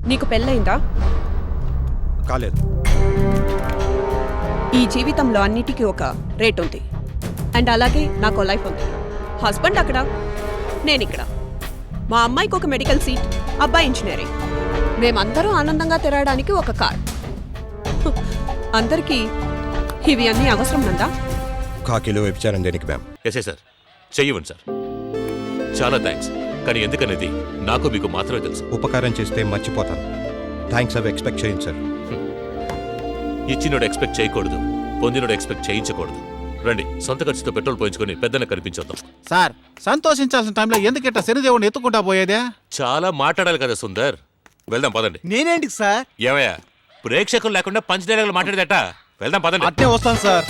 నీకు పెళ్ళయిందా? కాలేదు. ఈ జీవితంలో అన్నిటికీ ఒక రేట్ ఉంది. అండ్ అలాగే నాకు లైఫ్ ఉంది. హస్బెండ్ అక్కడ, నేను ఇక్కడ. మా అమ్మాయికి ఒక మెడికల్ సీట్, అబ్బాయి ఇంజనీరింగ్. మేమందరూ ఆనందంగా తిరగడానికి ఒక కార్. అందరికీ ఇవి అన్నీ అవసరం నందా? కాకిలో వ్యభిచారం దేనికి మ్యామ్? ఎస్ఐ సార్, చెయ్యవండి సార్. చాలా థ్యాంక్స్. కానీ ఎందుకనేది నాకు మీకు మాత్రమే తెలుసు. ఉపకారం చేస్తే మర్చిపోతాను. థ్యాంక్స్ అవి ఎక్స్పెక్ట్ చేయండి సార్. ఇచ్చినోడు ఎక్స్పెక్ట్ చేయకూడదు, పొందినోడు ఎక్స్పెక్ట్ చేయించకూడదు. రండి, సొంత ఖర్చుతో పెట్రోల్ పోయించుకొని పెద్దన కనిపించొద్దాం. సార్, సంతోషించాల్సిన టైంలో ఎందుకిట్ట శనిదేవుని ఎత్తుకుంటా పోయేదే? చాలా మాట్లాడాలి కదా సుందర్. వెళ్దాం పదండి. నేనేంటి సార్? ఏమయ్యా, ప్రేక్షకులు లేకుండా పంచ్ డైలాగులు మాట్లాడేదట. వెళ్దాం పదండి. అట్టే వస్తాను సార్.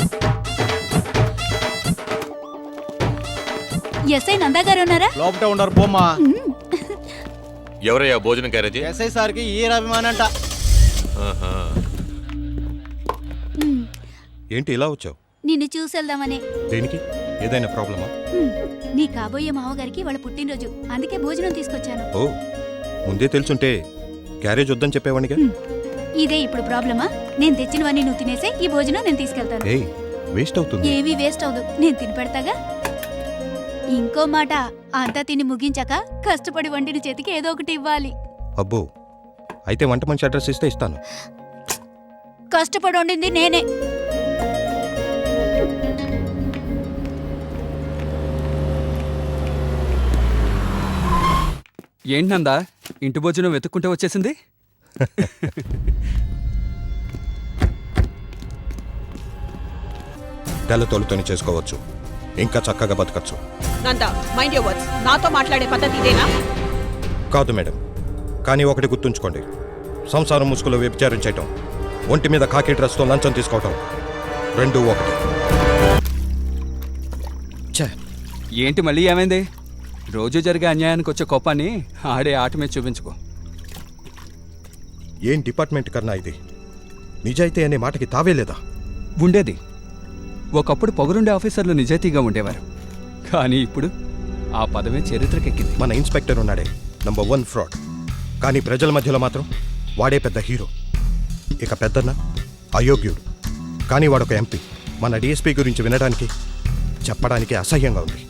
ఎస్ఐ నందా గారు ఉన్నారా? లోపటే ఉన్నారు బొమ్మా. ఎవరయ్యా భోజనం క్యారేజీ? ఎస్ఐ సార్కి ఈ అభిమానంట. ఆహా. ఏంటి ఇలా వచ్చావు? నిన్ను చూసెళ్దామనే. దేనికి? ఏదైనా ప్రాబ్లమా? నీ కాబోయే మావగారికి వాళ్ళ పుట్టినరోజు, అందుకే భోజనం తీసుకొచ్చాను. ఓ, ముందే తెలుసుంటే క్యారేజ్ వద్దని చెప్పేవాడిగా. ఇదే ఇప్పుడు ప్రాబ్లమా? నేను తెచ్చినవన్నీ నువ్వు తినేసే, ఈ భోజనం నేను తీసుకెళ్తాను. ఏయ్, వేస్ట్ అవుతుంది. ఏమీ వేస్ట్ అవదు, నేను తిని పెడతాగా. ఇంకో మాట, అంతా తిని ముగించాక కష్టపడి వండిన చేతికి ఏదో ఒకటి ఇవ్వాలి. అబ్బో, అయితే వంట మంచి అడ్రస్ ఇస్తే ఇస్తాను. కష్టపడి వండింది నేనే. ఏంటందా ఇంటి భోజనం వెతుక్కుంటే వచ్చేసింది? తెల్లతోలుతోని చేసుకోవచ్చు, ఇంకా చక్కగా బతకచ్చు. Nanda, mind your words. నాతో మాట్లాడే పద్ధతి ఇదేనా? కాదు మేడం, కానీ ఒకటి గుర్తుంచుకోండి. సంసారం ముసుగులో వ్యభిచారం చేయటం, ఒంటి మీద కాకి డ్రెస్తో లంచం తీసుకోవటం, రెండూ ఒకటి. ఛే, ఏంటి మళ్ళీ ఏమైంది? రోజు జరిగే అన్యాయానికి వచ్చే కోపాన్ని ఆడే ఆట మీద చూపించుకో. ఏం డిపార్ట్మెంట్ కన్నా ఇది? నిజాయితీ అనే మాటకి తావే లేదా? ఉండేది. ఒకప్పుడు పొగరుండే ఆఫీసర్లు నిజాయితీగా ఉండేవారు, కానీ ఇప్పుడు ఆ పదమే చరిత్రకెక్కింది. మన ఇన్స్పెక్టర్ ఉన్నాడే నంబర్ 1 ఫ్రాడ్, కానీ ప్రజల మధ్యలో మాత్రం వాడే పెద్ద హీరో. ఇక పెద్దన్న అయోగ్యుడు, కానీ వాడొక ఎంపీ. మన డిఎస్పీ గురించి వినడానికి చెప్పడానికి అసహ్యంగా ఉంది.